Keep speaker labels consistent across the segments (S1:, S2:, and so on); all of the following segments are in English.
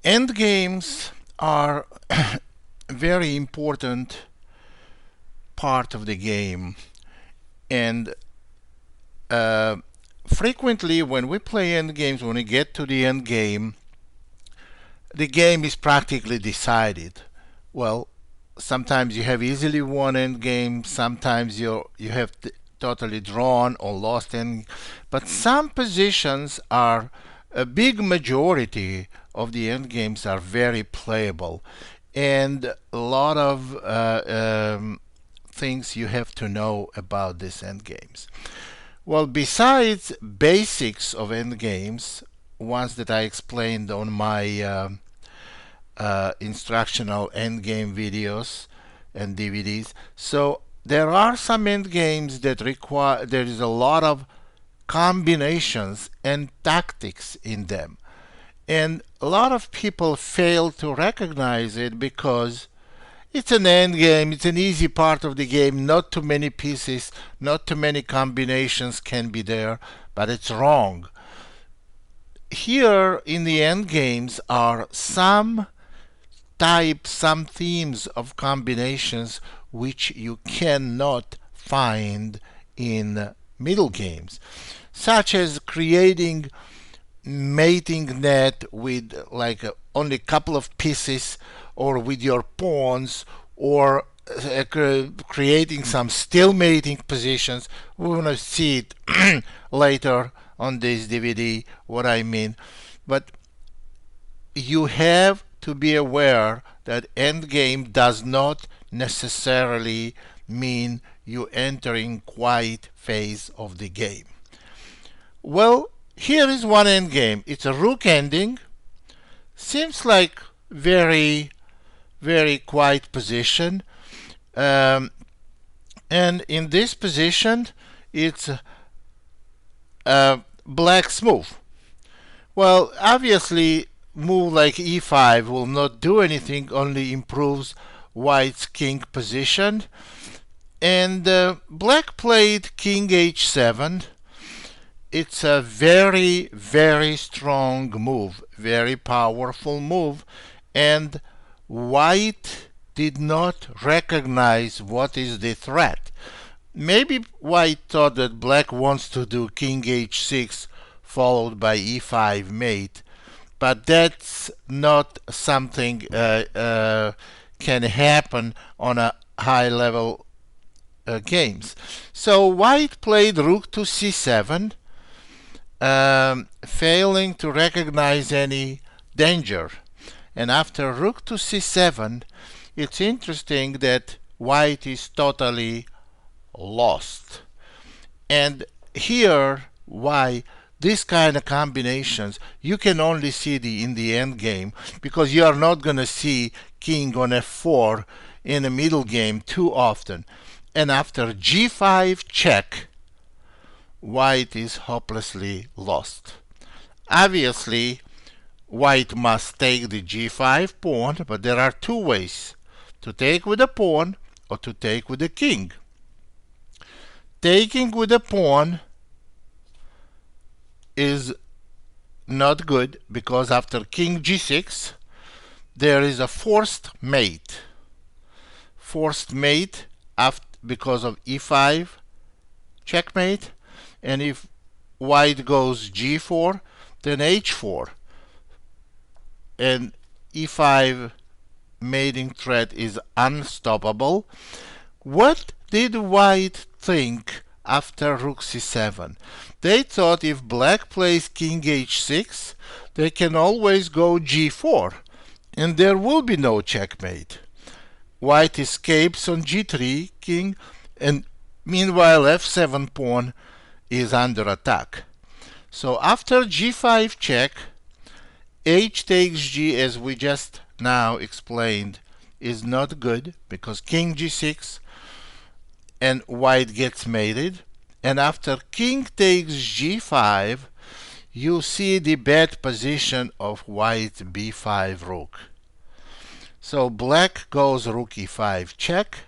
S1: Endgames are a very important part of the game, and frequently when we play endgames, when we get to the end game, the game is practically decided. Well, sometimes you have easily won end game, sometimes you have totally drawn or lost end, but some positions are a big majority of the end games are very playable, and a lot of things you have to know about these end games. Well, besides basics of end games, ones that I explained on my instructional endgame videos and DVDs. So there are some endgames that require, there is a lot of combinations and tactics in them. And a lot of people fail to recognize it because it's an endgame, it's an easy part of the game, not too many pieces, not too many combinations can be there, but it's wrong. Here in the endgames are some types, some themes of combinations which you cannot find in middle games, such as creating mating net with like only a couple of pieces, or with your pawns, or creating some still mating positions. We're going to see it later on this DVD what I mean, but you have to be aware that endgame does not necessarily mean you entering quiet phase of the game. Well, here is one endgame. It's a rook ending. Seems like very quiet position. And in this position, it's black's move. Well, obviously, move like e5 will not do anything, only improves white's king position. And black played king h7. It's a very strong move, very powerful move, and white did not recognize what is the threat. Maybe white thought that black wants to do king h6 followed by e5 mate, but that's not something can happen on a high level games. So white played rook to c7, failing to recognize any danger. And after rook to c7, it's interesting that white is totally lost. And here, why this kind of combinations you can only see in the end game, because you are not going to see king on f4 in the middle game too often. And after g5 check, white is hopelessly lost. Obviously, white must take the g5 pawn, but there are two ways: to take with a pawn or to take with the king. Taking with a pawn is not good, because after king g6 there is a forced mate. Forced mate because of e5 checkmate, and if white goes g4, then h4, and e5 mating threat is unstoppable. What did white think after rook c7? They thought if black plays king h6, they can always go g4, and there will be no checkmate. White escapes on g3 king, and meanwhile f7 pawn is under attack. So after g5 check, h takes g, as we just now explained, is not good, because king g6 and white gets mated. And after king takes g5, you see the bad position of white b5 rook. So black goes rook e5 check.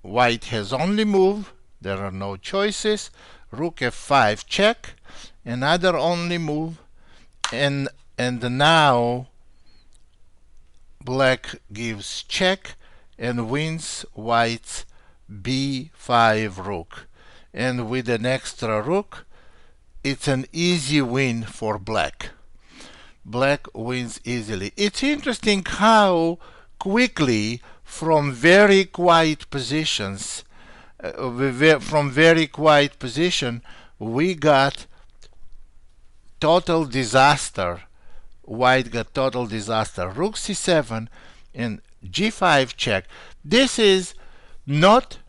S1: White has only move, there are no choices. Rook f5 check, another only move, and now black gives check and wins white's b5 rook. And with an extra rook, it's an easy win for black. Black wins easily. It's interesting how quickly from very quiet positions, we got total disaster. White got total disaster. Rook c7 and g5 check. This is not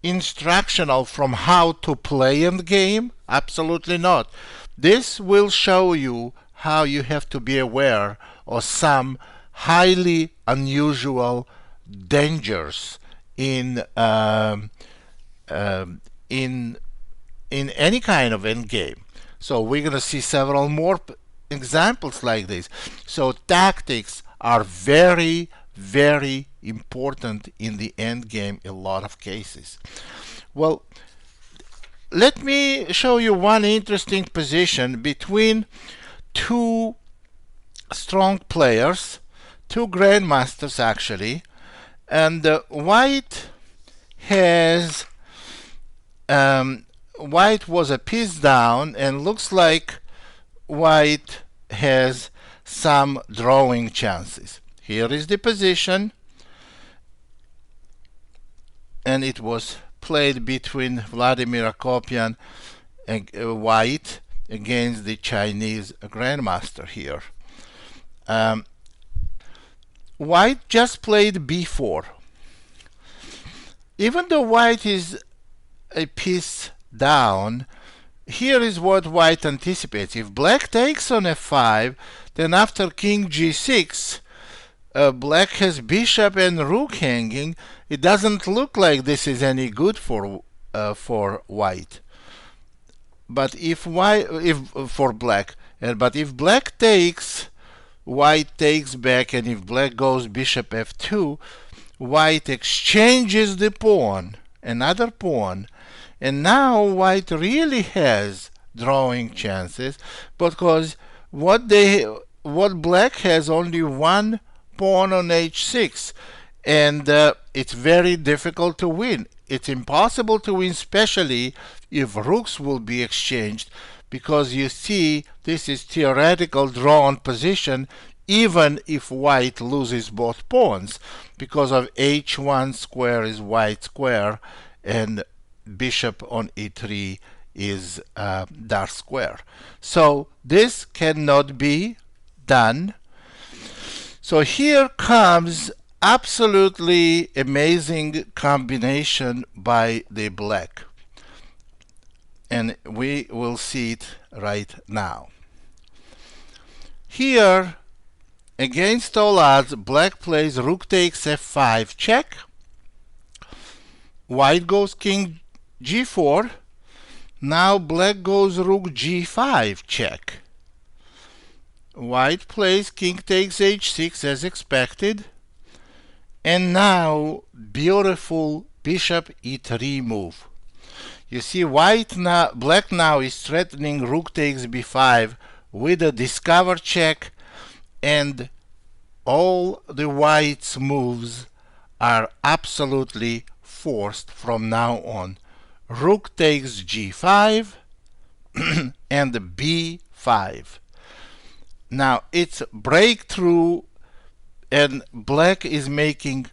S1: instructional from how to play in the game. Absolutely not. This will show you how you have to be aware of some highly unusual dangers in in any kind of endgame. So we're going to see several more examples like this. So tactics are very, very important in the endgame in a lot of cases. Well, let me show you one interesting position between two strong players, two grandmasters actually, and white was a piece down, and looks like white has some drawing chances. Here is the position, and it was played between Vladimir Akopian and white against the Chinese grandmaster here. White just played b4. Even though white is a piece down, here is what white anticipates. If black takes on f5, then after king g6, black has bishop and rook hanging. It doesn't look like this is any good for white. But if black takes, white takes back, and if black goes bishop f2, white exchanges the pawn, another pawn, and now white really has drawing chances, because what black has only one pawn on h6, and it's very difficult to win. It's impossible to win, especially if rooks will be exchanged, because you see this is theoretical drawn position even if white loses both pawns, because of h1 square is white square and bishop on e3 is dark square. So this cannot be done. So here comes absolutely amazing combination by the black, and we will see it right now. Here, against all odds, black plays rook takes f5 check, white goes king g4, now black goes rook g5 check, white plays king takes h6 as expected, and now beautiful bishop e3 move. You see black now is threatening rook takes b5 with a discover check, and all the white's moves are absolutely forced from now on. Rook takes g5 and b5. Now it's breakthrough, and black is making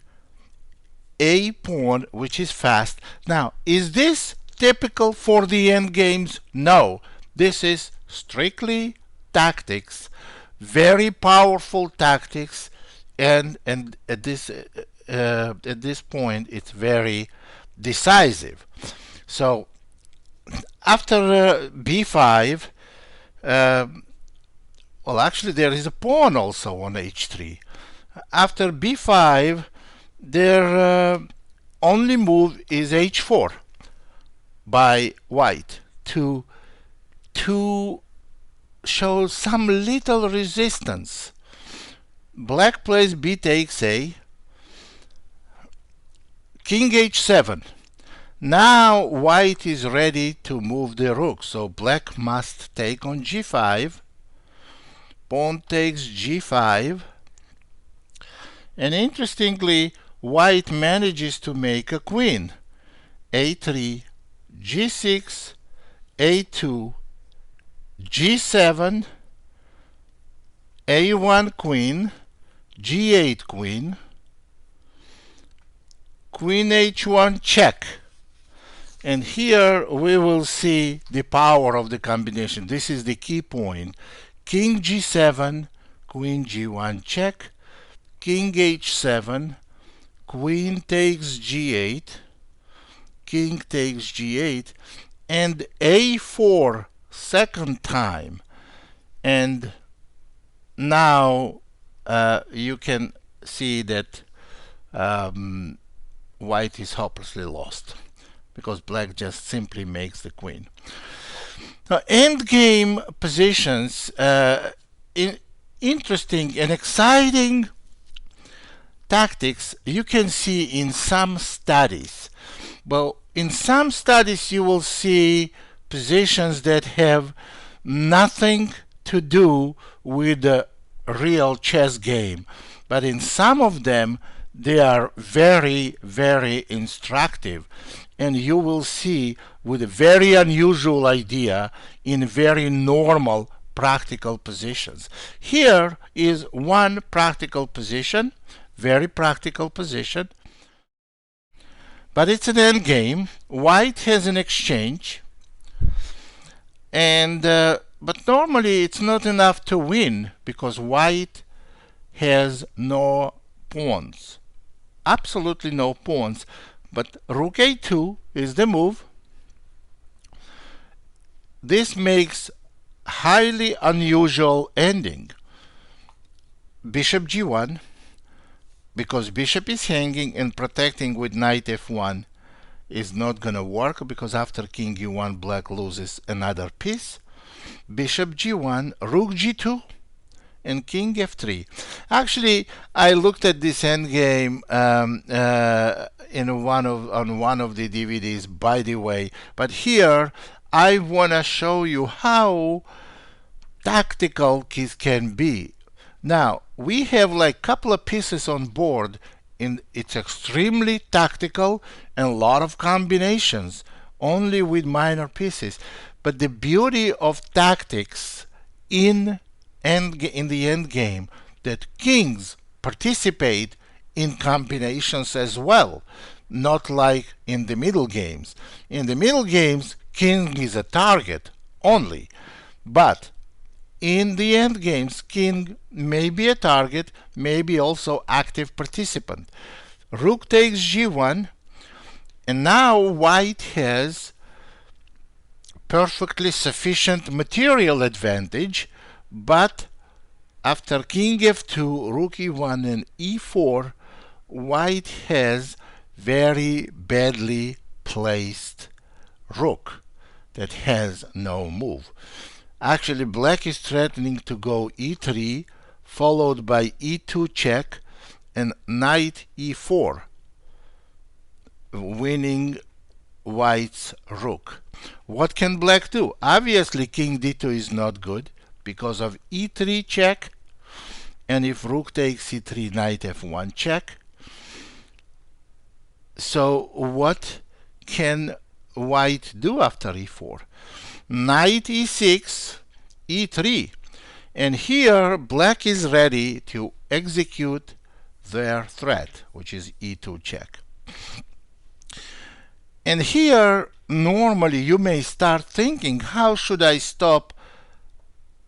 S1: a pawn which is fast. Now, is this typical for the end games? No, this is strictly tactics, very powerful tactics, and at this point it's very decisive. So after b5, well, actually there is a pawn also on h3. After b5, their only move is h4 by white to show some little resistance. Black plays b takes a, king h7. Now white is ready to move the rook, so black must take on g5, pawn takes g5, And interestingly, white manages to make a queen. a3, g6, a2, g7, a1 queen, g8 queen, queen h1 check. And here we will see the power of the combination. This is the key point. King g7, queen g1 check, king h7, queen takes g8, king takes g8, and a4 second time. And now you can see that white is hopelessly lost because black just simply makes the queen. Now, endgame positions, interesting and exciting tactics you can see in some studies. Well, in some studies you will see positions that have nothing to do with the real chess game, but in some of them they are very, very instructive, and you will see with a very unusual idea in very normal practical positions. Here is one practical position, very practical position, but it's an end game. White has an exchange, and but normally it's not enough to win because white has no pawns, absolutely no pawns. But rook a2 is the move. This makes highly unusual ending. Bishop g1, because bishop is hanging and protecting with knight f1 is not going to work, because after king e1 black loses another piece. Bishop g1, rook g2, and king f3. Actually, I looked at this endgame on one of the DVDs, by the way, but here I want to show you how tactical this can be. Now, we have like couple of pieces on board, and it's extremely tactical and a lot of combinations, only with minor pieces. But the beauty of tactics in the end game, that kings participate in combinations as well, not like in the middle games. In the middle games, king is a target only, but in the end games, king may be a target, may be also active participant. Rook takes g1, and now white has perfectly sufficient material advantage, but after king f2, rook e1, and e4, white has very badly placed rook that has no move. Actually, black is threatening to go e3, followed by e2 check and knight e4, winning white's rook. What can black do? Obviously, king d2 is not good because of e3 check, and if rook takes e3, knight f1 check. So what can white do after e4? Knight e6, e3, and here black is ready to execute their threat, which is e2 check. And here normally you may start thinking, how should I stop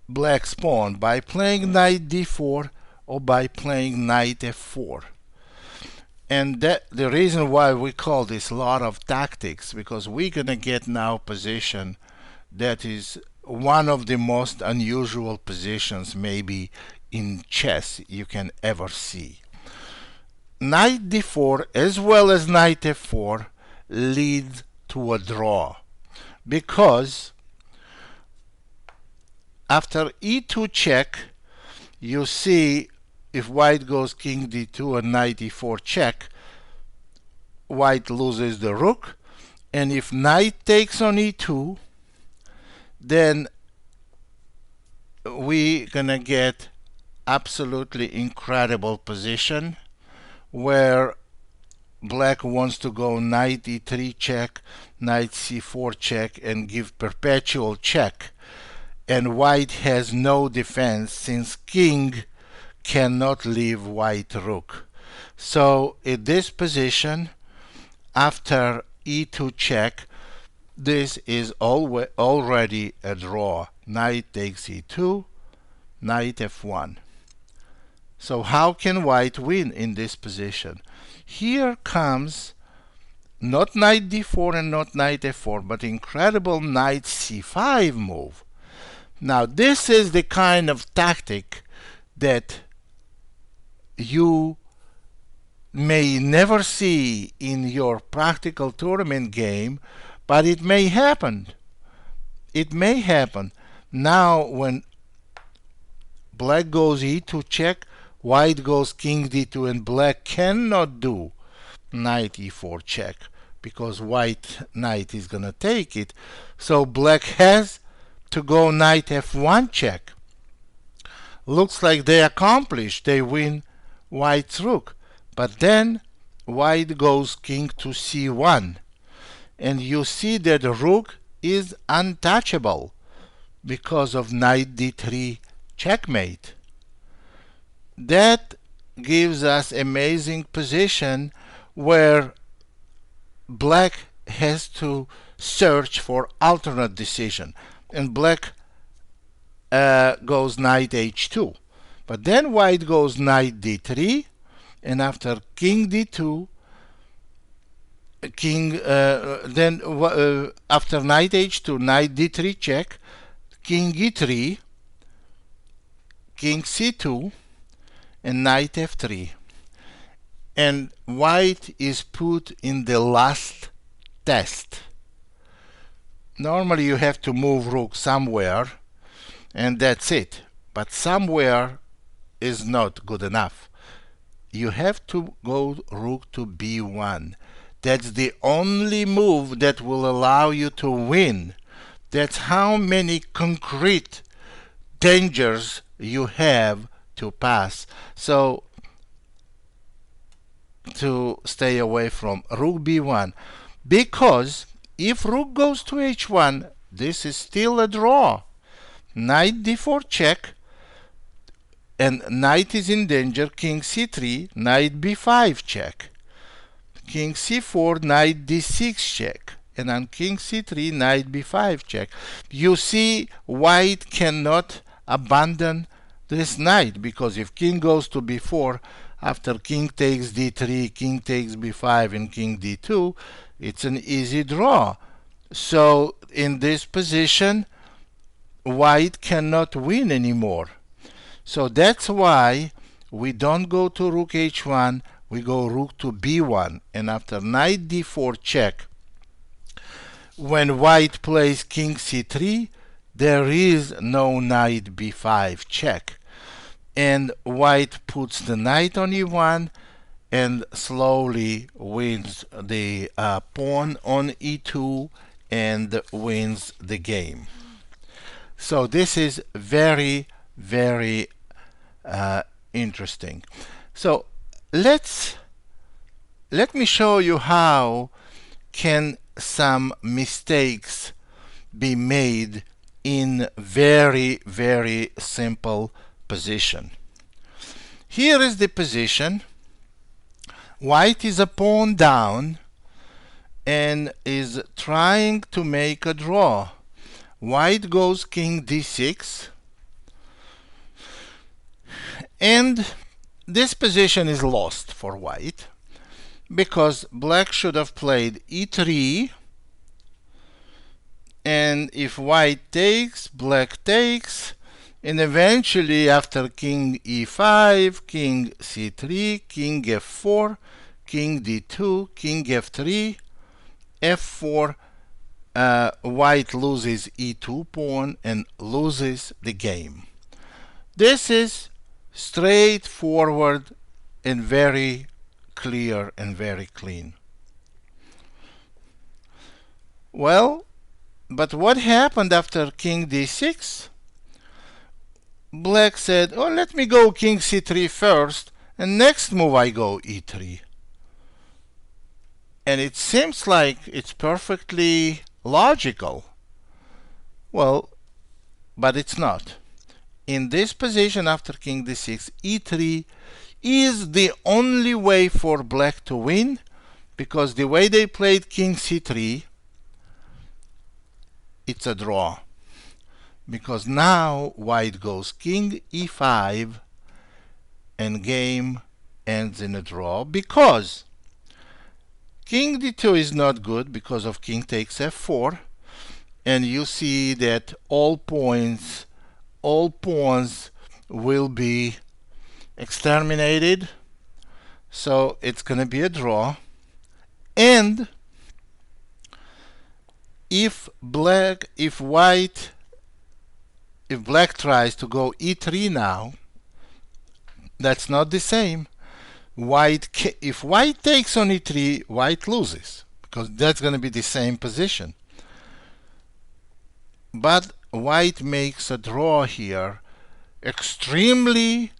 S1: black's pawn? By playing knight d4 or by playing knight f4. And that the reason why we call this lot of tactics, because we're gonna get now position that is one of the most unusual positions maybe in chess you can ever see. Knight d4 as well as knight f4 leads to a draw, because after e2 check, you see if white goes king d2 and knight e4 check, white loses the rook, and if knight takes on e2, then we gonna get absolutely incredible position. where black wants to go knight e3 check, knight c4 check, and give perpetual check. And white has no defense since king cannot leave white rook. So in this position, after e2 check, this is already a draw. Knight takes e2, knight f1. So how can white win in this position? Here comes not knight d4 and not knight f4, but incredible knight c5 move. Now this is the kind of tactic that you may never see in your practical tournament game, but it may happen. It may happen. Now when black goes e2 check, white goes king d2, and black cannot do knight e4 check because white knight is gonna take it. So black has to go knight f1 check. Looks like they accomplished, they win white's rook. But then white goes king to c1, and you see that the rook is untouchable because of knight d3 checkmate. That gives us amazing position where black has to search for alternate decision, and black goes knight h2. But then white goes knight d3, and after king d2, after knight h2, knight d3 check, king e3, king c2, and knight f3. And white is put in the last test. Normally you have to move rook somewhere, and that's it. But somewhere is not good enough. You have to go rook to b1. That's the only move that will allow you to win. That's how many concrete dangers you have to pass. So to stay away from rook b1, because if rook goes to h1, this is still a draw. Knight d4 check, and knight is in danger. King c3, knight b5 check, king c4, knight d6 check, and on king c3, knight b5 check. You see, white cannot abandon this knight, because if king goes to b4, after king takes d3, king takes b5, and king d2, it's an easy draw. So in this position, white cannot win anymore. So that's why we don't go to rook h1, we go rook to b1, and after knight d4 check, when white plays king c3, there is no knight b5 check, and white puts the knight on e1 and slowly wins the pawn on e2 and wins the game. So this is very, very interesting. So let me show you how can some mistakes be made in very, very simple position. Here is the position. White is a pawn down and is trying to make a draw. White goes king d6, and this position is lost for white because black should have played e3, and if white takes, black takes, and eventually after king e5, king c3, king f4, king d2, king f3, f4, white loses e2 pawn and loses the game. This is straightforward and very clear and very clean. Well, but what happened after king d6? Black said, oh, let me go king c3 first, And next move I go e3. And it seems like it's perfectly logical. Well, but it's not. In this position after king d6, e3 is the only way for black to win, because the way they played king c3, it's a draw. Because now white goes king e5 and game ends in a draw, because king d2 is not good because of king takes f4, and you see that all pawns will be exterminated, so it's going to be a draw. And if black tries to go e3 now, that's not the same. If white takes on e3, white loses, because that's going to be the same position. But white makes a draw here, extremely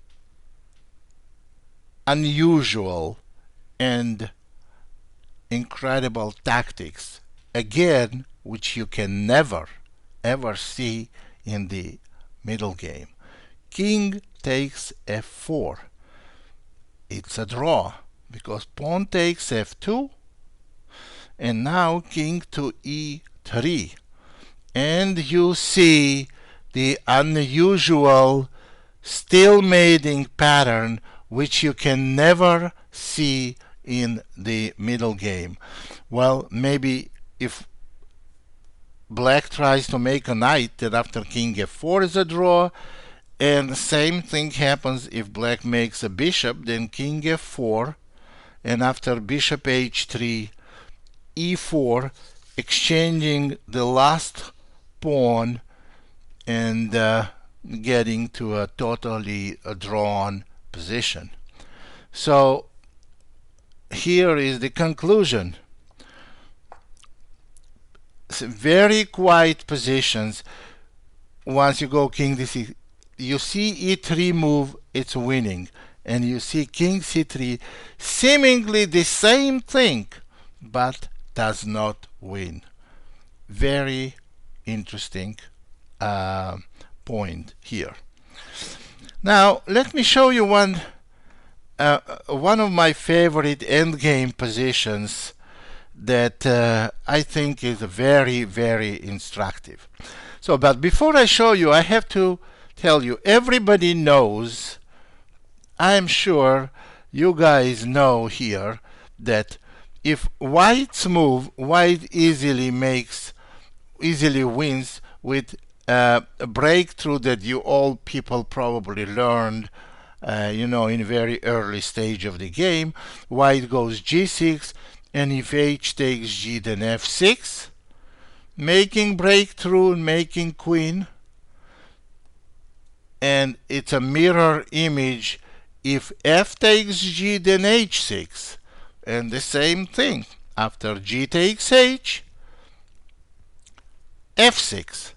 S1: unusual and incredible tactics, again, which you can never ever see in the middle game. King takes f4. It's a draw because pawn takes f2, and now king to e3. And you see the unusual still-mating pattern, which you can never see in the middle game. Well, maybe if black tries to make a knight, that after king f4 is a draw, and the same thing happens if black makes a bishop, then king f4, and after bishop h3, e4, exchanging the last pawn and getting to a totally drawn position. So here is the conclusion. Very quiet positions. Once you go king d6, you see e3 move, it's winning, and you see king c3, seemingly the same thing, but does not win. Very interesting point here. Now let me show you one of my favorite endgame positions that I think is very, very instructive. So, but before I show you, I have to tell you, everybody knows, I'm sure you guys know here, that if white's move, white easily wins with a breakthrough that you all people probably learned in very early stage of the game. White goes g6, and if h takes g, then f6, making breakthrough and making queen. And it's a mirror image. If f takes g, then h6, and the same thing. After g takes h, f6,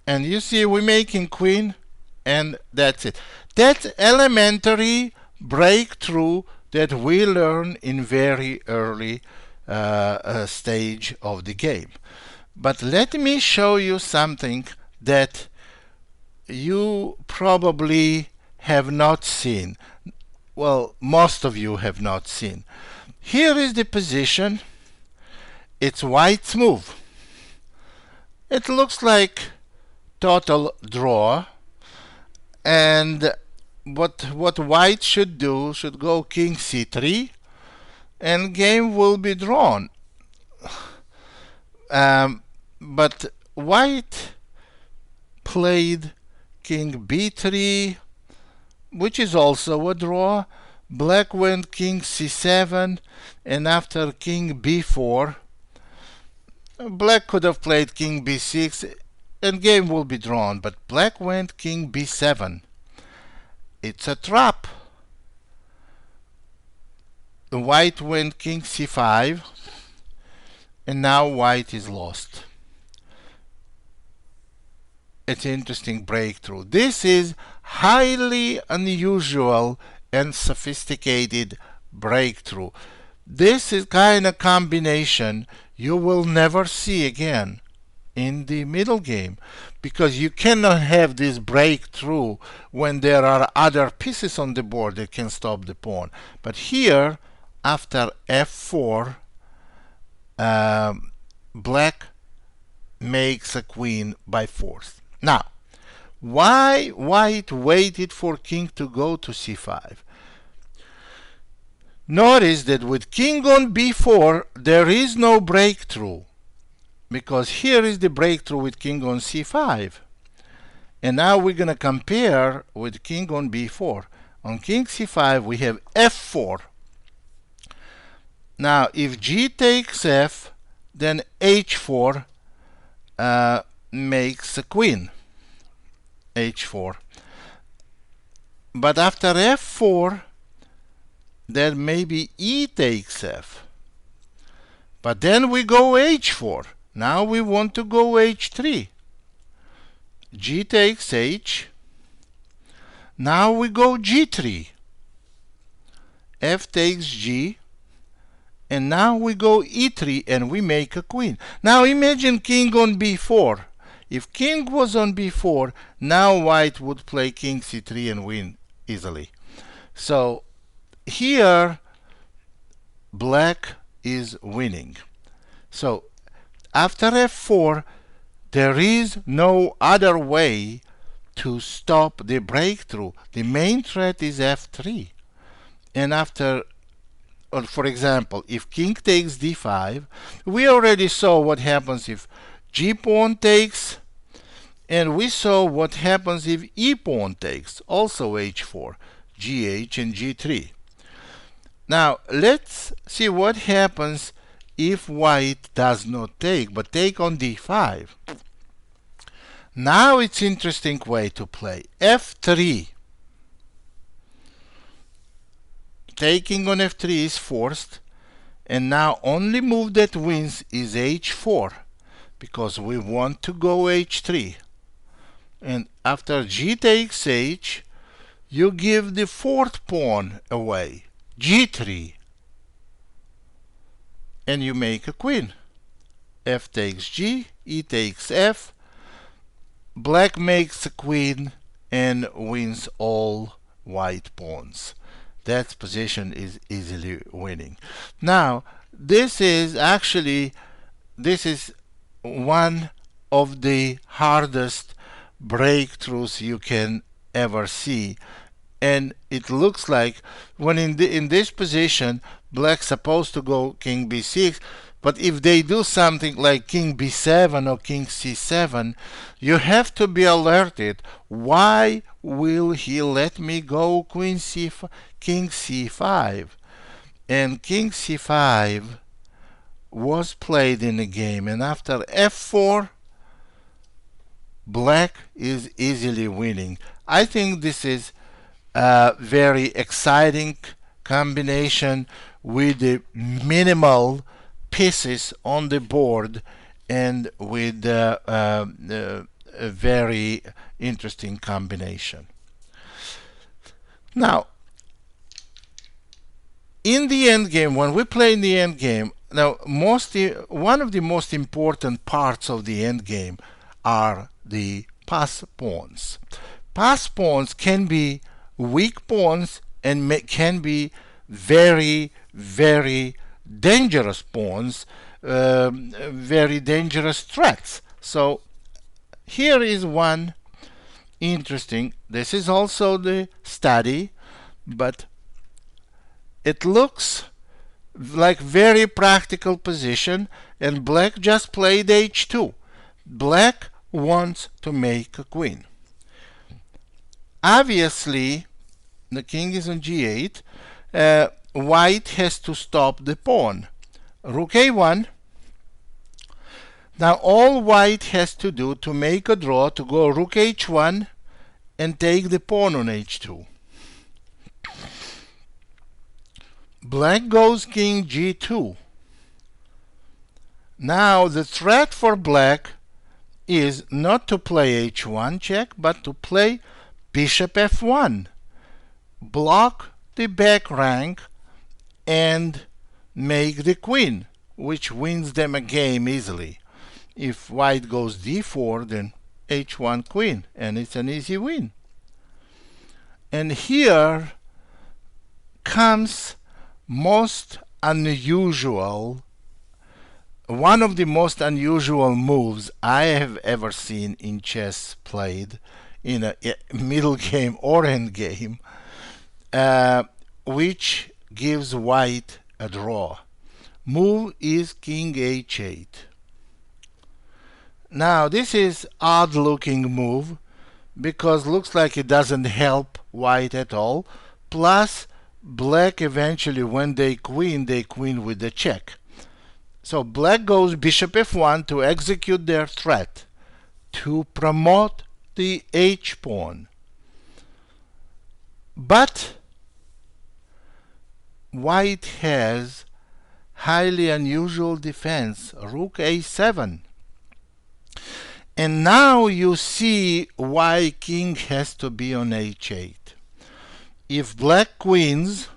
S1: and you see we're making queen, and that's it. That's elementary breakthrough that we learn in very early stage of the game. But let me show you something that you probably have not seen. Well, most of you have not seen. Here is the position. It's white's move. It looks like total draw, and what white should do, should go king c3, and game will be drawn. But white played king b3, which is also a draw. Black went king c7, and after king b4, black could have played king b6, and game will be drawn, but black went king b7. It's a trap. White went king c5, and now white is lost. It's an interesting breakthrough. This is highly unusual and sophisticated breakthrough. This is kind of combination you will never see again in the middle game, because you cannot have this breakthrough when there are other pieces on the board that can stop the pawn. But here, after f4, black makes a queen by force. Now, why white waited for king to go to c5? Notice that with king on b4 there is no breakthrough, because here is the breakthrough with king on c5. And now we're going to compare with king on b4. On king c5 we have f4. Now if g takes f, then h4 makes a queen. h4. But after f4, then maybe e takes f. But then we go h4. Now we want to go h3. G takes h. Now we go g3. F takes g. And now we go e3 and we make a queen. Now imagine king on b4. If king was on b4, now white would play king c3 and win easily. So here black is winning. So after f4, there is no other way to stop the breakthrough. The main threat is f3. And after, or for example, if king takes d5, we already saw what happens if g pawn takes, and we saw what happens if e pawn takes, also h4, gh and g3. Now let's see what happens if white does not take, but take on d5. Now it's interesting way to play. f3. Taking on f3 is forced, and now only move that wins is h4, because we want to go h3. And after g takes h, you give the fourth pawn away, g3, and you make a queen. F takes g, e takes f, black makes a queen and wins all white pawns. That position is easily winning. Now, this is one of the hardest breakthroughs you can ever see. And it looks like when in this position, black's supposed to go king b6, but if they do something like king b7 or king c7, you have to be alerted. Why will he let me go king c5? And king c5 was played in the game, and after f4, black is easily winning. I think this is a very exciting combination with the minimal pieces on the board and with a very interesting combination. Now, in the end game, when we play in the end game, now one of the most important parts of the end game are the pass pawns. Pass pawns can be weak pawns and can be very, very dangerous pawns, very dangerous threats. So here is one interesting. This is also the study, but it looks like very practical position, and black just played h2. Black wants to make a queen. Obviously, the king is on g8. White has to stop the pawn. Rook a1. Now all white has to do to make a draw to go rook h1 and take the pawn on h2. Black goes king g2. Now the threat for black is not to play h1 check, but to play bishop f1. Block the back rank and make the queen, which wins them a game easily. If white goes d4, then h1 queen, and it's an easy win. And here comes most unusual, one of the most unusual moves I have ever seen in chess played in a middle game or end game, which gives white a draw. Move is king h8. Now this is odd looking move because looks like it doesn't help white at all. Plus black eventually, when they queen with the check. So black goes bishop f1 to execute their threat, to promote the h pawn. But white has highly unusual defense, rook a7. And now you see why king has to be on h8. If black queens,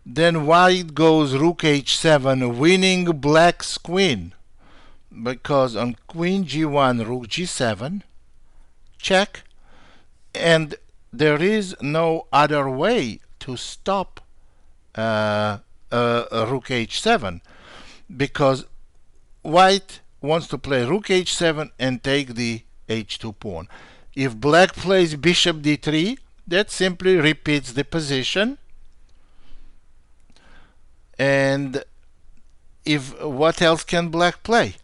S1: then white goes rook h7, winning black's queen. Because on queen g1, rook g7, check, and there is no other way to stop rook h7, because white wants to play rook h7 and take the h2 pawn. If black plays bishop d3, that simply repeats the position. And if what else can black play?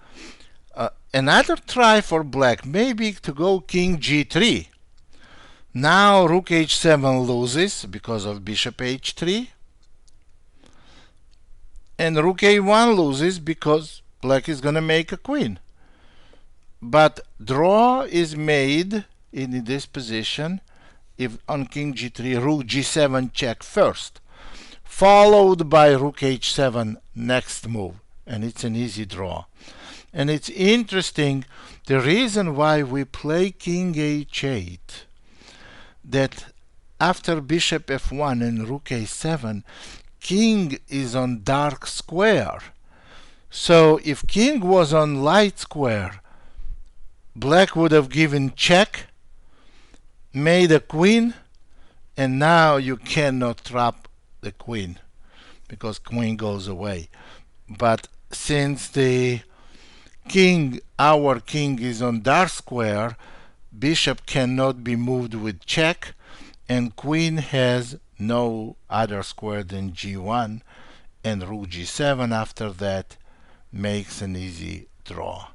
S1: Another try for black, maybe to go king g3. Now rook h7 loses because of bishop h3, and rook a1 loses because black is going to make a queen. But draw is made in this position if on king g3, rook g7 check first, followed by rook h7 next move, and it's an easy draw. And it's interesting, the reason why we play king h8, that after bishop f1 and rook a7, king is on dark square. So if king was on light square, black would have given check, made a queen, and now you cannot trap the queen because queen goes away. But since the king, our king, is on dark square, bishop cannot be moved with check, and queen has no other square than g1, and rook g7 after that makes an easy draw.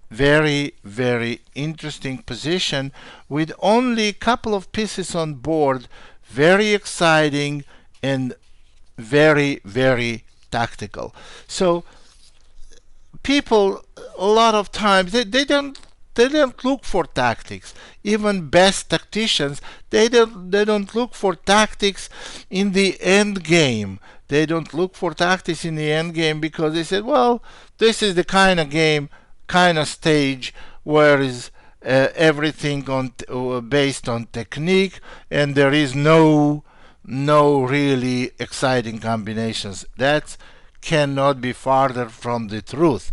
S1: Very, very interesting position with only a couple of pieces on board. Very exciting and very, very tactical. So people a lot of times they don't look for tactics. Even best tacticians, they don't look for tactics in the end game. They don't look for tactics in the end game because they said, well, this is the kind of game, kind of stage where is everything based on technique, and there is no really exciting combinations. That cannot be farther from the truth.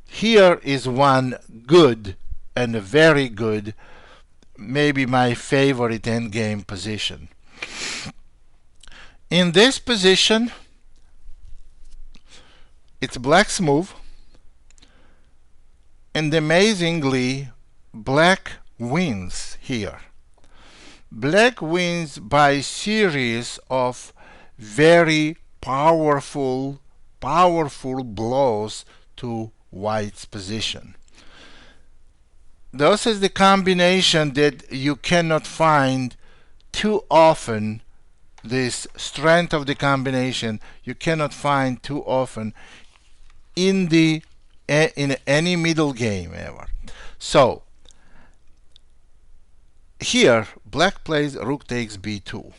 S1: Here is one good and a very good, maybe my favorite endgame position. In this position, it's black's move, and amazingly, black wins here. Black wins by series of very powerful blows to white's position. This is the combination that you cannot find too often. This strength of the combination you cannot find too often in any middle game ever. So here black plays rook takes b2.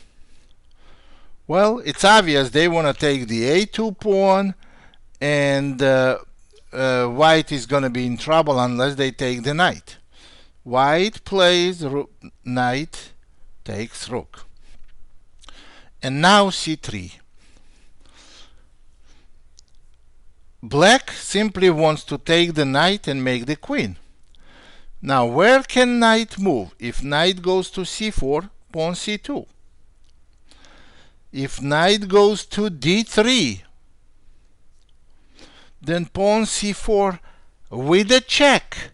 S1: Well, it's obvious they want to take the a2 pawn, and white is going to be in trouble unless they take the knight. White plays knight takes rook. And now c3. Black simply wants to take the knight and make the queen. Now, where can knight move? If knight goes to c4, pawn c2. If knight goes to d3, then pawn c4 with a check.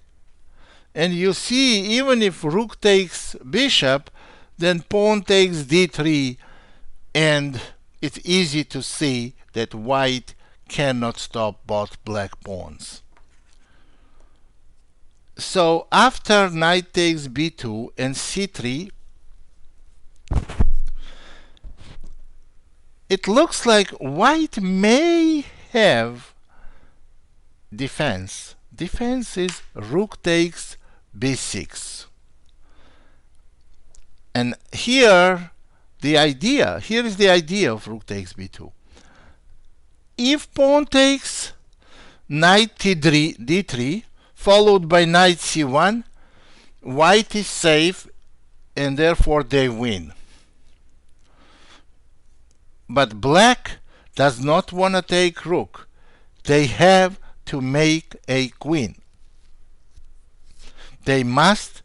S1: And you see, even if rook takes bishop, then pawn takes d3, and it's easy to see that white cannot stop both black pawns. So after knight takes b2 and c3, it looks like white may have defense. Defense is rook takes b6. And here is the idea of rook takes b2. If pawn takes knight d3, followed by knight c1, white is safe, and therefore they win. But black does not want to take rook. They have to make a queen. They must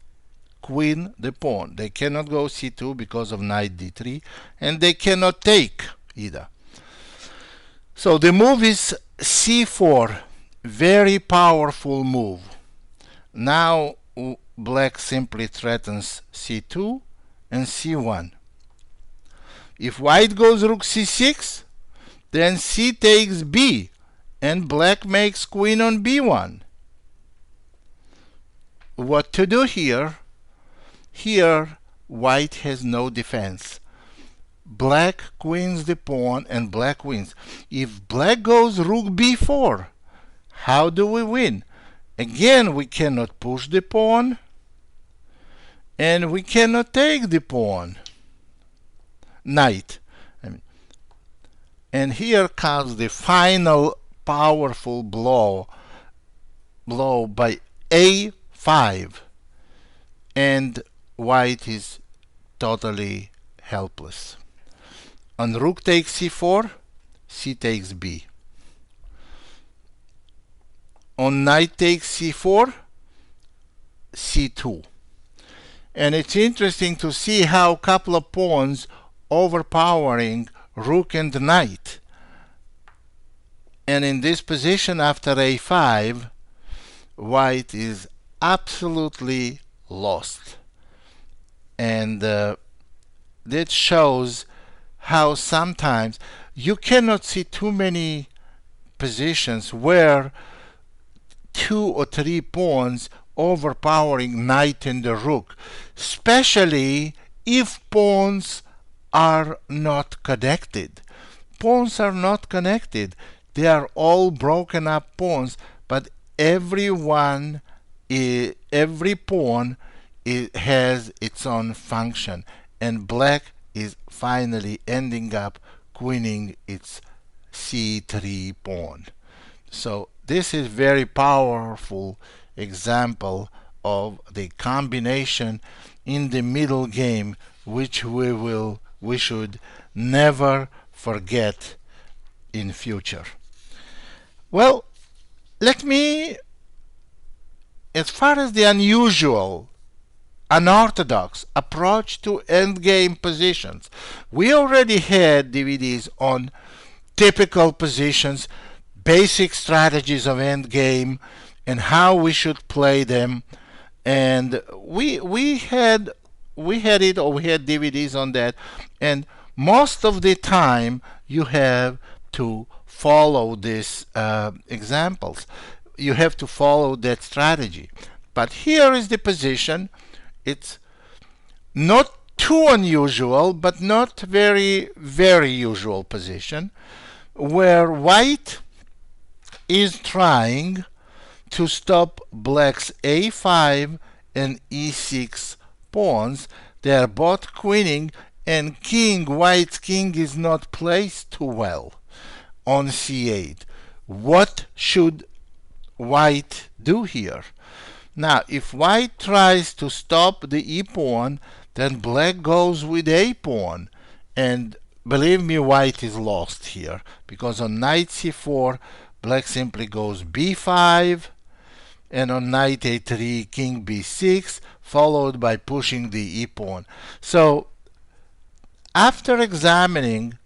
S1: queen the pawn. They cannot go c2 because of knight d3, and they cannot take either. So the move is c4, very powerful move. Now black simply threatens c2 and c1. If white goes rook c6, then c takes b, and black makes queen on b1. What to do here? Here, white has no defense. Black queens the pawn, and black wins. If black goes rook b4, how do we win? Again, we cannot push the pawn, and we cannot take the pawn. Knight. And here comes the final powerful blow by a5, and white is totally helpless. On rook takes c4, c takes b. On knight takes c4, c2. And it's interesting to see how a couple of pawns overpowering rook and knight. And in this position after a5, white is absolutely lost. And that shows how sometimes you cannot see too many positions where 2 or 3 pawns overpowering knight and the rook, especially if pawns are not connected. Pawns are not connected. They are all broken up pawns, but every pawn has its own function, and black is finally ending up queening its c3 pawn. So this is very powerful example of the combination in the middle game, which we should never forget in future. Well, let me, as far as the unusual, unorthodox approach to endgame positions, we already had DVDs on typical positions, basic strategies of endgame, and how we should play them. And we had DVDs on that, and most of the time you have to follow these examples. You have to follow that strategy. But here is the position. It's not too unusual, but not very, very usual position, where white is trying to stop black's a5 and e6 pawns. They are both queening, and white's king is not placed too well on c8. What should white do here? Now, if white tries to stop the e pawn, then black goes with a pawn, and believe me, white is lost here, because on knight c4, black simply goes b5, and on knight a3, king b6, followed by pushing the e pawn. So after examining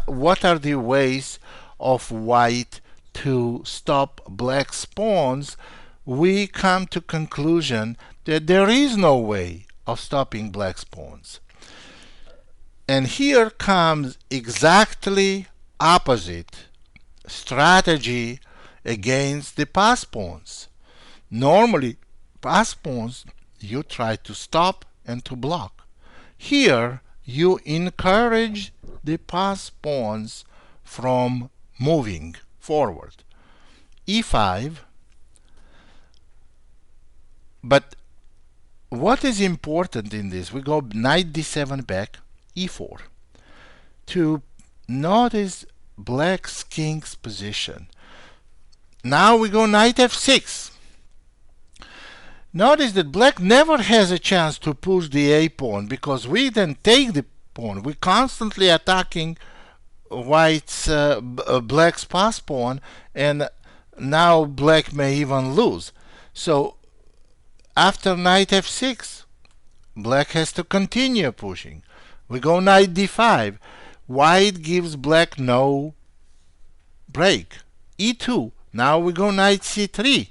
S1: what are the ways of white to stop black's pawns, we come to conclusion that there is no way of stopping black's pawns. And here comes exactly opposite strategy against the pass pawns. Normally, pass pawns you try to stop and to block. Here, you encourage the pass pawns from moving forward. e5. But what is important in this? We go knight d7 back, e4. To notice black's king's position. Now we go knight f6. Notice that black never has a chance to push the a pawn, because we then take the pawn. We're constantly attacking black's pass pawn, and now black may even lose. So after knight f6, black has to continue pushing. We go knight d5. White gives black no break. e2. Now we go knight c3.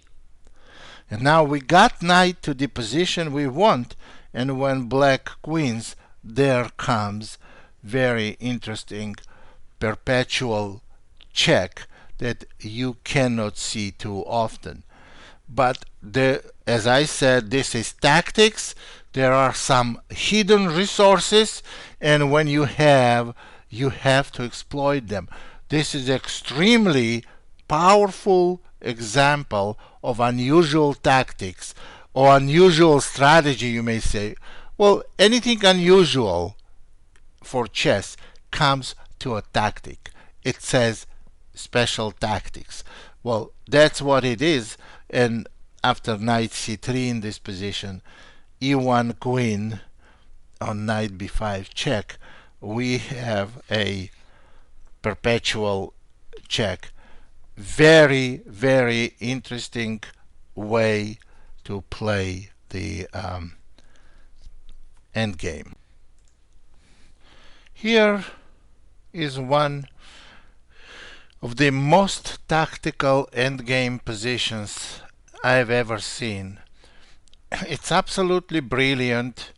S1: And now we got knight to the position we want, and when black queens, there comes very interesting perpetual check that you cannot see too often. But as I said, this is tactics. There are some hidden resources, and when you have to exploit them. This is extremely powerful example of unusual tactics or unusual strategy, you may say. Well, anything unusual for chess comes to a tactic. It says special tactics. Well, that's what it is. And after knight c3 in this position, e1 queen on knight b5 check, we have a perpetual check. Very, very interesting way to play the endgame. Here is one of the most tactical endgame positions I've ever seen. It's absolutely brilliant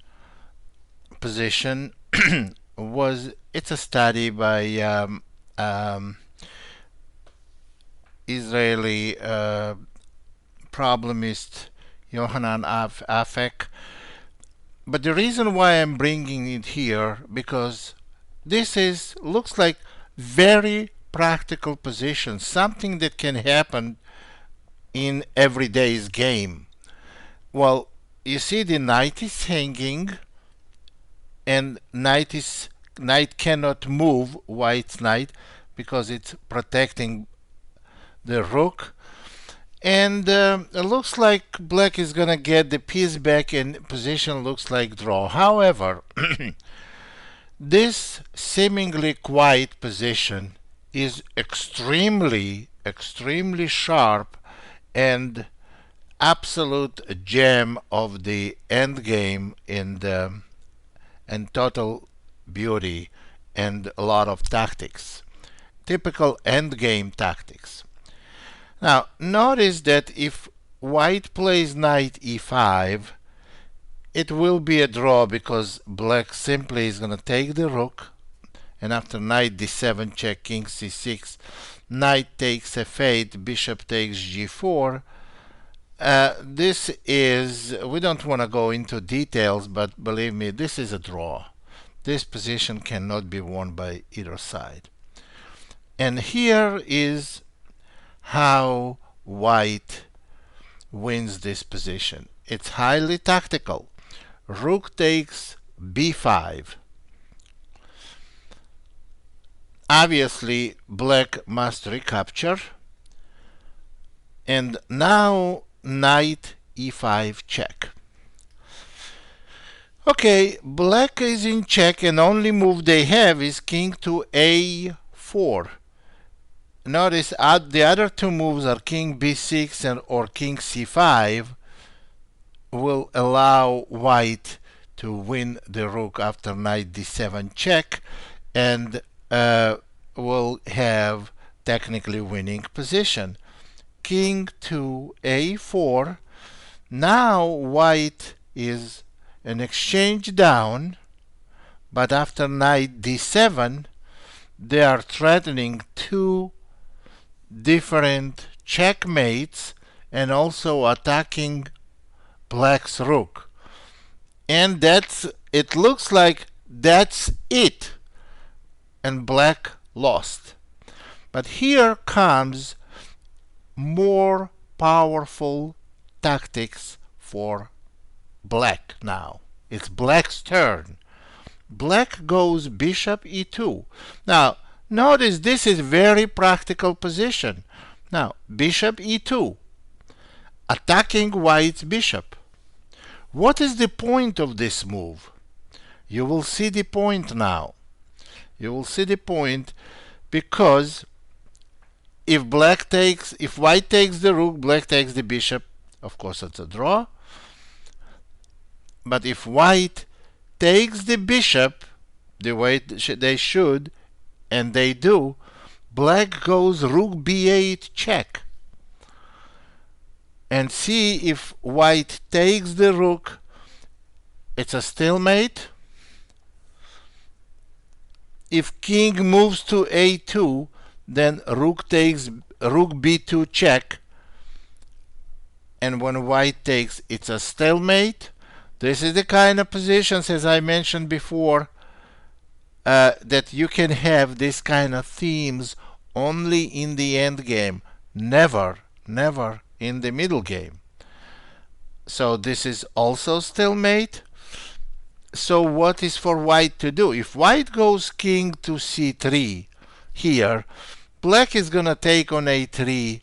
S1: position. It's a study by Israeli problemist Yohanan Afek. But the reason why I'm bringing it here, because this looks like very practical position, something that can happen in everyday's game. Well, you see the knight is hanging, and knight cannot move white's knight because it's protecting the rook, and it looks like black is gonna get the piece back, and position looks like draw. However, this seemingly quiet position is extremely sharp and absolute gem of the end game and total beauty and a lot of tactics, typical end game tactics. Now notice that if white plays knight e5, it will be a draw, because black simply is going to take the rook, and after knight d7 check, king c6, knight takes f8, bishop takes g4. We don't want to go into details, but believe me, this is a draw. This position cannot be won by either side. And here is how white wins this position. It's highly tactical. Rook takes b5. Obviously, black must recapture. And now knight e5 check. Okay, black is in check and only move they have is king to a4. Notice the other two moves are king b6 and or king c5 will allow white to win the rook after knight d7 check and will have technically winning position. King to a4. Now white is an exchange down, but after knight d7 they are threatening two different checkmates and also attacking black's rook. And it looks like that's it. And black lost. But here comes more powerful tactics for black now. It's black's turn. Black goes bishop e2. Now, notice this is very practical position. Now, bishop e2, attacking white's bishop. What is the point of this move? You will see the point now. You will see the point because if white takes the rook, black takes the bishop, of course it's a draw. But if white takes the bishop the way they should, and they do, black goes rook b8 check. And see if white takes the rook, it's a stalemate. If king moves to a2, then rook takes rook b2 check. And when white takes, it's a stalemate. This is the kind of positions, as I mentioned before, that you can have this kind of themes only in the end game, never in the middle game. So this is also stalemate. So what is for white to do? If white goes king to c3 here, black is gonna take on a3,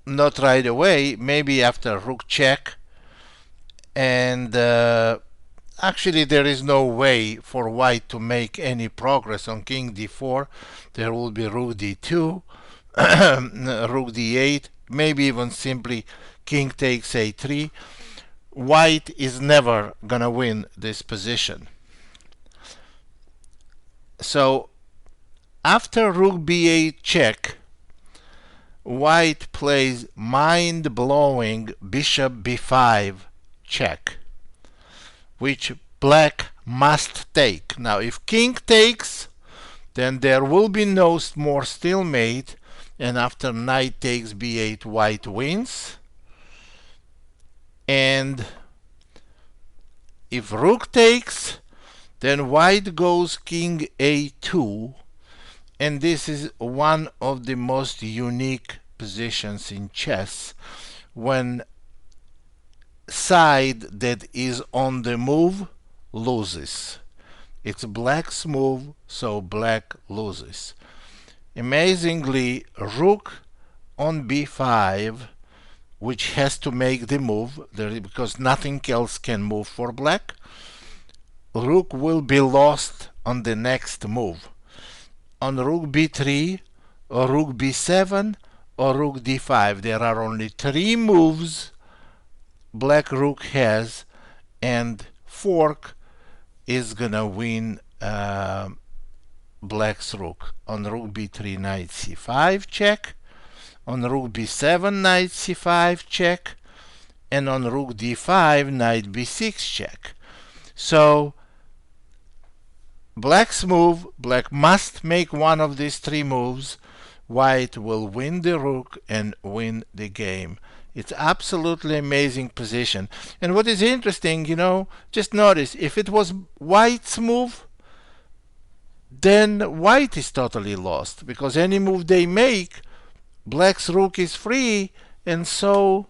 S1: not right away, maybe after rook check. And actually there is no way for white to make any progress on king d4. There will be rook d2, rook d8, maybe even simply king takes a3. White is never gonna win this position. So after rook b8 check, white plays mind-blowing bishop b5 check, which black must take. Now if king takes, then there will be no more stalemate, and after knight takes b8 white wins. And if rook takes, then white goes king a2, and this is one of the most unique positions in chess, when side that is on the move loses. It's black's move, so black loses. Amazingly, rook on b5, which has to make the move because nothing else can move for black, rook will be lost on the next move. On rook b3 or rook b7 or rook d5, there are only 3 moves black rook has, and fork is gonna win black's rook. On rook b3 knight c5 check, on rook b7 knight c5 check, and on rook d5 knight b6 check. So black's move, black must make one of these 3 moves. White will win the rook and win the game. It's absolutely amazing position. And what is interesting, just notice, if it was white's move, then white is totally lost, because any move they make, black's rook is free, and so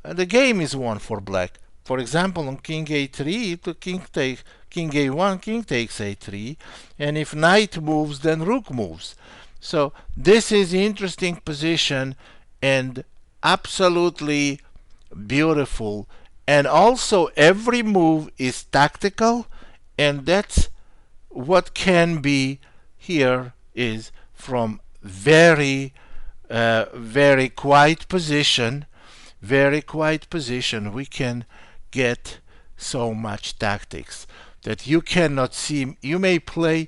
S1: the game is won for black. For example, on king a3, king a1, king takes a3, and if knight moves, then rook moves. So this is interesting position and absolutely beautiful And also every move is tactical, and that's what can be here is from very quiet position, we can get so much tactics that you cannot see. You may play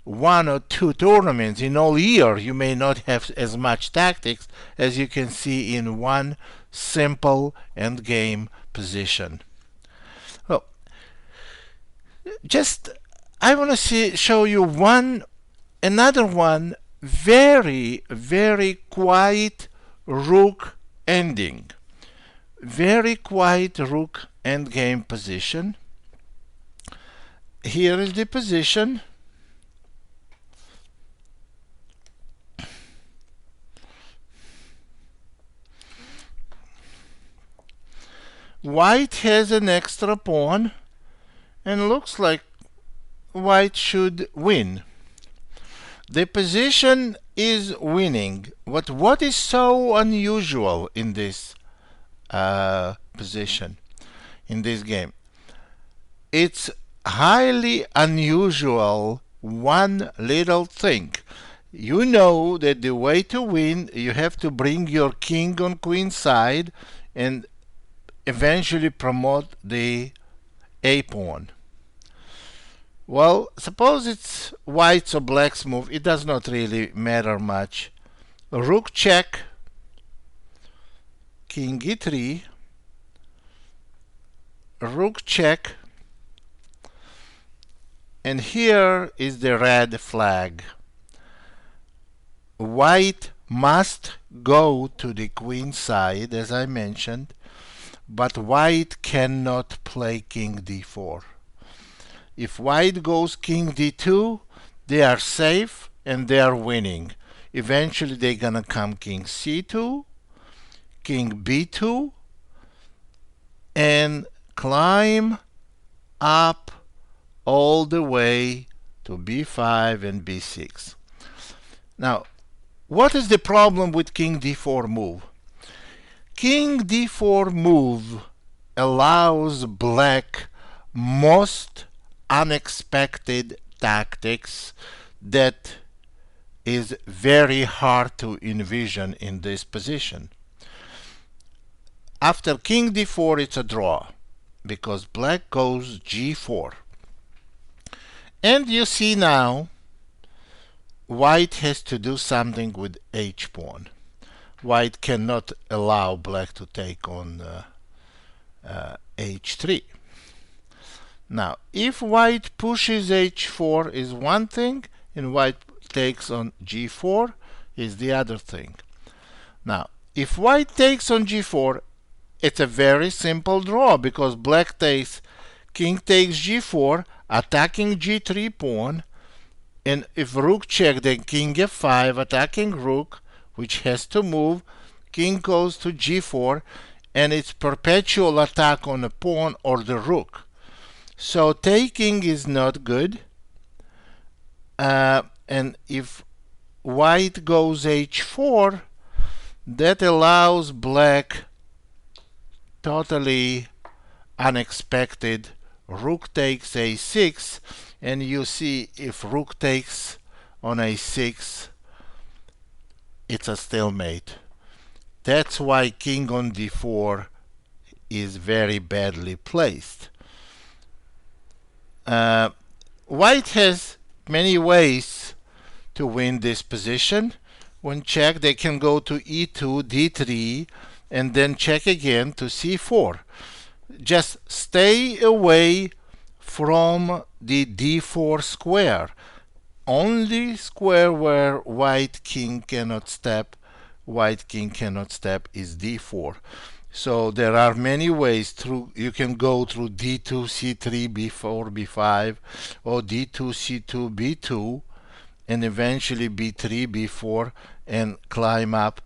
S1: one or two tournaments in all year, you may not have as much tactics as you can see in one simple end game position. Well, just I want to show you another one very quiet rook ending. Very quiet rook endgame position. Here is the position. White has an extra pawn and looks like white should win. The position is winning. What is so unusual in this position, in this game? It's highly unusual. One little thing. You know that the way to win, you have to bring your king on queen side and eventually promote the a pawn. Well, suppose it's white's or black's move, it does not really matter much. Rook check, king e3, rook check, and here is the red flag. White must go to the queen side, as I mentioned, but white cannot play king d4. If white goes king d2, they are safe and they are winning. Eventually they're gonna come king c2, king b2, and climb up all the way to b5 and b6. Now, what is the problem with king d4 move? King d4 move allows black most unexpected tactics that is very hard to envision in this position. After king d4 it's a draw because black goes g4. And you see now white has to do something with h pawn. White cannot allow black to take on h3. Now, if white pushes h4 is one thing, and white takes on g4 is the other thing. Now, if white takes on g4, it's a very simple draw because black takes, king takes g4, attacking g3 pawn, and if rook check, then king f5, attacking rook, which has to move, king goes to g4, and it's perpetual attack on the pawn or the rook. So taking is not good, and if white goes h4, that allows black totally unexpected rook takes a6, and you see if rook takes on a6, it's a stalemate. That's why king on d4 is very badly placed. White has many ways to win this position. When check, they can go to e2, d3, and then check again to c4. Just stay away from the d4 square. Only square where white king cannot step is d4. So there are many ways through. You can go through d2, c3, b4, b5, or d2, c2, b2, and eventually b3, b4, and climb up.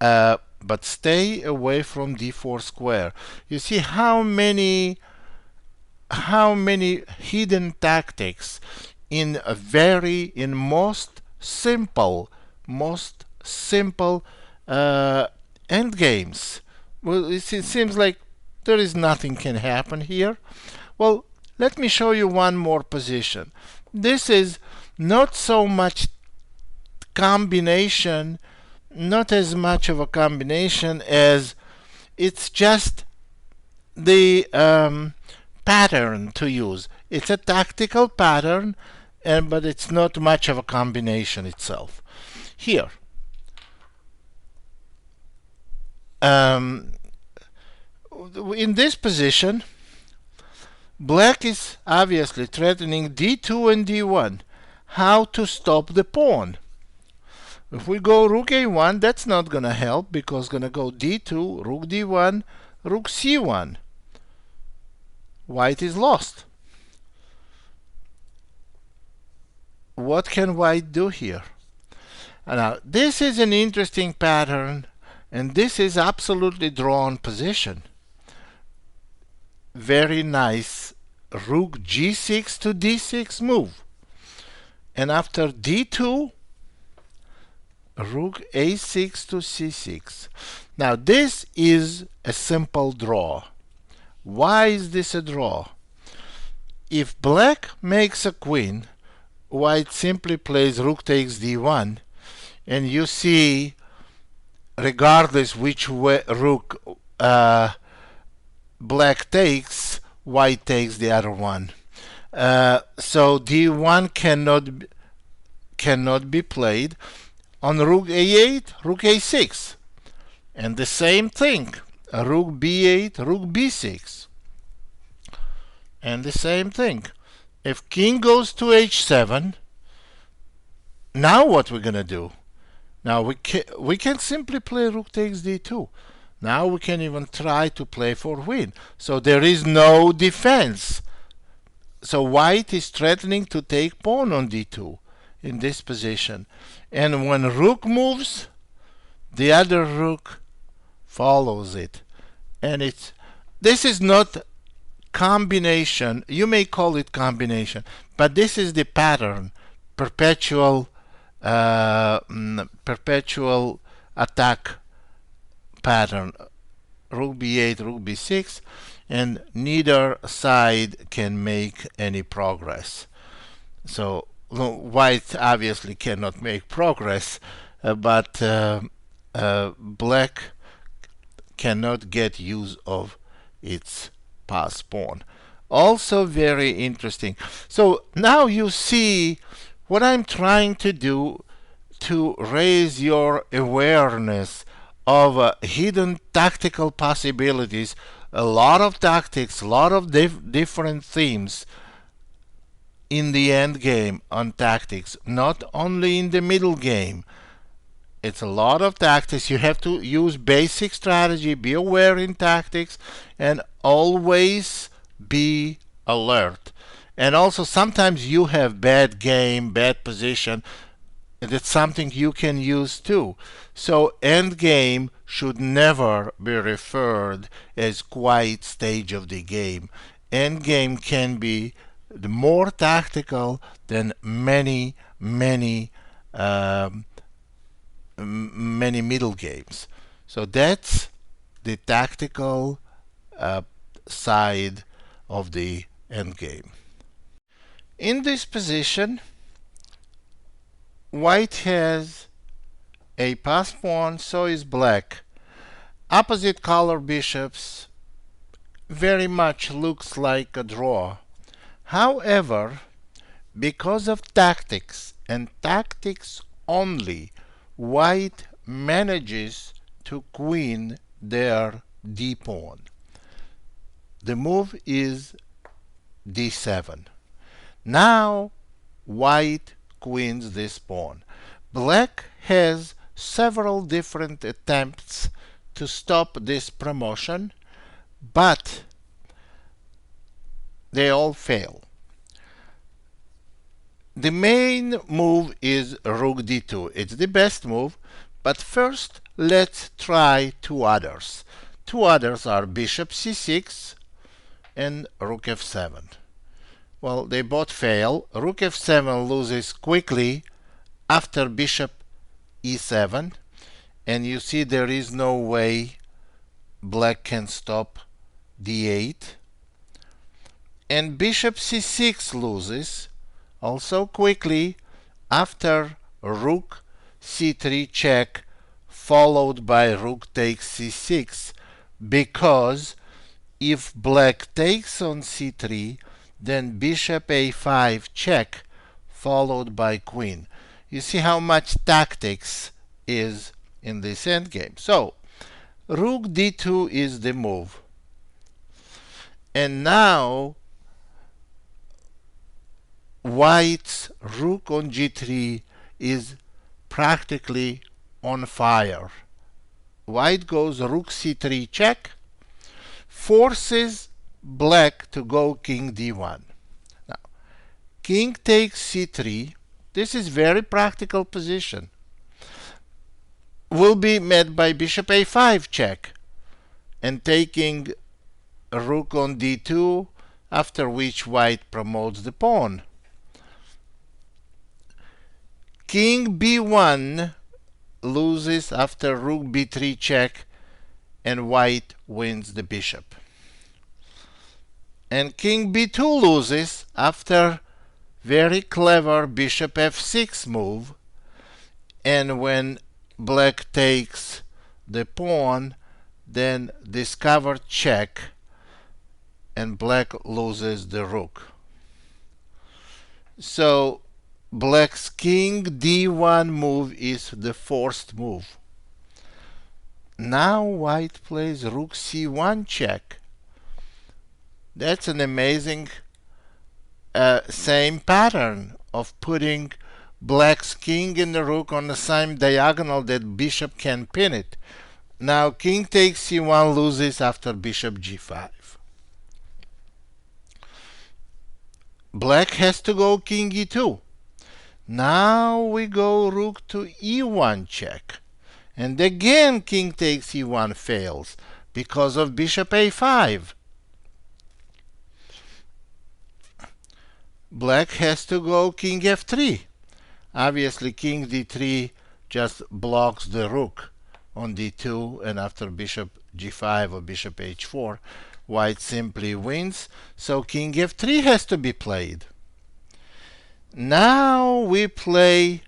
S1: But stay away from d4 square. You see how many hidden tactics in most simple end games. Well, it seems like There is nothing can happen here. Well, let me show you one more position. This is not so much combination, not as much of a combination as it's just the pattern to use. It's a tactical pattern, but it's not much of a combination itself. Here, in this position, black is obviously threatening d2 and d1. How to stop the pawn? If we go rook a1, that's not going to help because going to go d2, rook d1, rook c1. White is lost. What can white do here? Now, this is an interesting pattern, and this is absolutely drawn position. Very nice rook g6 to d6 move. And after d2, rook a6 to c6. Now, this is a simple draw. Why is this a draw? If black makes a queen, white simply plays rook takes d1, and you see, regardless which way rook black takes, white takes the other one. So d1 cannot be played. On rook a8, rook a6, and the same thing, rook b8, rook b6, and the same thing. If king goes to h7, now what we're gonna do? Now we can simply play rook takes d2. Now we can even try to play for win. So there is no defense. So white is threatening to take pawn on d2 in this position. And when rook moves, the other rook follows it. And this is not combination. You may call it combination, but this is the pattern, perpetual attack pattern. Rook b8, rook b6, and neither side can make any progress. So white obviously cannot make progress, but black cannot get use of its pass pawn. Also very interesting. So now you see what I'm trying to do to raise your awareness of hidden tactical possibilities, a lot of tactics, a lot of different themes in the end game on tactics, not only in the middle game. It's a lot of tactics. You have to use basic strategy, be aware in tactics, and always be alert. And also sometimes you have bad game, bad position. That's something you can use too. So end game should never be referred as quiet stage of the game. End game can be more tactical than many middle games. So that's the tactical side of the end game. In this position, white has a pass pawn, so is black. Opposite color bishops, very much looks like a draw. However, because of tactics and tactics only, white manages to queen their d pawn. The move is d7. Now white queens this pawn. Black has several different attempts to stop this promotion, but they all fail. The main move is rook d2. It's the best move, but first let's try two others. Two others are bishop c6 and rook f7. Well, they both fail. Rook f7 loses quickly after bishop e7, and you see there is no way black can stop d8, and bishop c6 loses also quickly after rook c3 check followed by rook takes c6, because if black takes on c3, then bishop a5 check followed by queen. You see how much tactics is in this endgame. So rook d2 is the move. And now white's rook on g3 is practically on fire. White goes rook c3 check, forces black to go king d1. Now, king takes c3. This is very practical position. Will be met by bishop a5 check and taking rook on d2, after which white promotes the pawn. King b1 loses after rook b3 check, and white wins the bishop. And king b2 loses after very clever bishop f6 move, and when black takes the pawn, then discovered check, and black loses the rook. So black's king d1 move is the forced move. Now white plays rook c1 check. That's an amazing same pattern of putting black's king and the rook on the same diagonal that bishop can pin it. Now king takes c1 loses after bishop g5. Black has to go king e2. Now we go rook to e1 check. And again king takes e1 fails because of bishop a5. Black has to go king f3. Obviously king d3 just blocks the rook on d2, and after bishop g5 or bishop h4, white simply wins. So king f3 has to be played. Now we play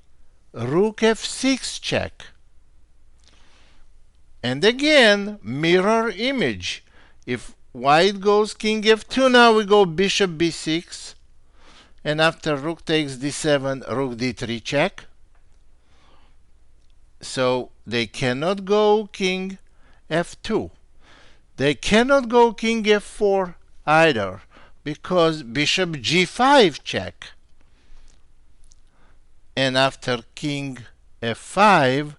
S1: rook f6 check. And again, mirror image. If white goes king f2, now we go bishop b6. And after rook takes d7, rook d3 check. So they cannot go king f2. They cannot go king f4 either, because bishop g5 check. And after king f5,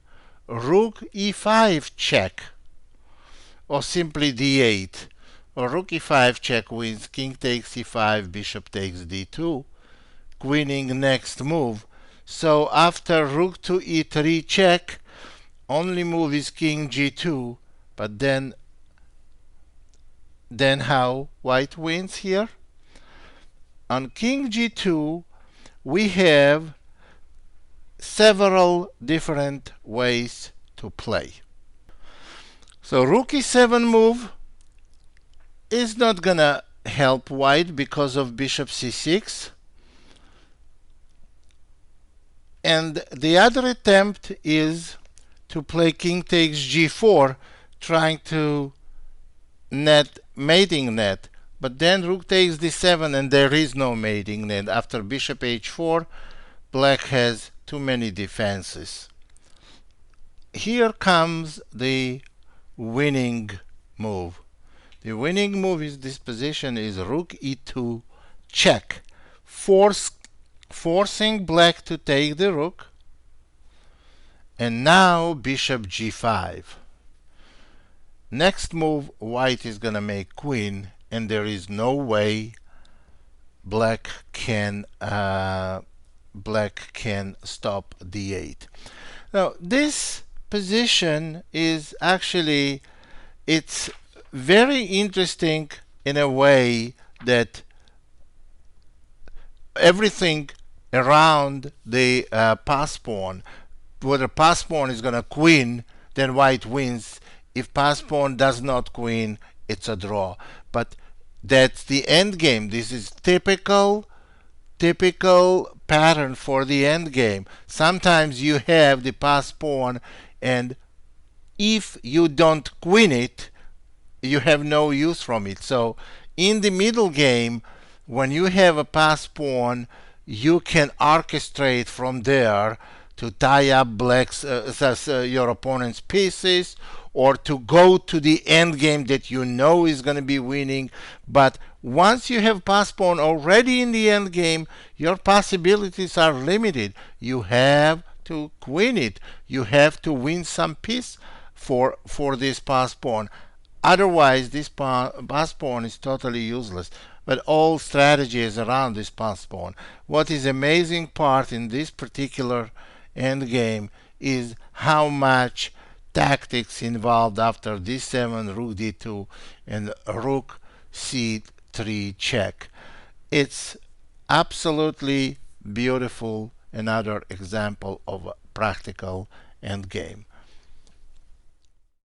S1: rook e5 check, or simply d8, or rook e5 check wins, king takes e5, bishop takes d2, queening next move. So after rook to e3 check, only move is king g2, but then how white wins here? On king g2, we have several different ways to play. So rook e7 move is not gonna help white because of bishop c6. And the other attempt is to play king takes g4, trying to net mating net, but then rook takes d7 and there is no mating net. After bishop h4, black has too many defenses. Here comes the winning move. The winning move is this position is rook e2 check, forcing black to take the rook, and now bishop g5. Next move, white is gonna make queen, and there is no way black can stop d8. Now this position is actually, it's very interesting in a way that everything around the pass pawn, whether pass pawn is going to queen, then white wins. If pass pawn does not queen, it's a draw. But that's the end game. This is typical pattern for the end game. Sometimes you have the pass pawn, and if you don't queen it, you have no use from it. So in the middle game, when you have a pass pawn, you can orchestrate from there to tie up your opponent's pieces, or to go to the end game that you know is going to be winning. But once you have pass pawn already in the end game, your possibilities are limited. You have to queen it. You have to win some piece for this pass pawn. Otherwise, this pass pawn is totally useless. But all strategy is around this pass pawn. What is amazing part in this particular endgame is how much tactics involved after d7, rook d2, and rook c3 check. It's absolutely beautiful. Another example of a practical endgame.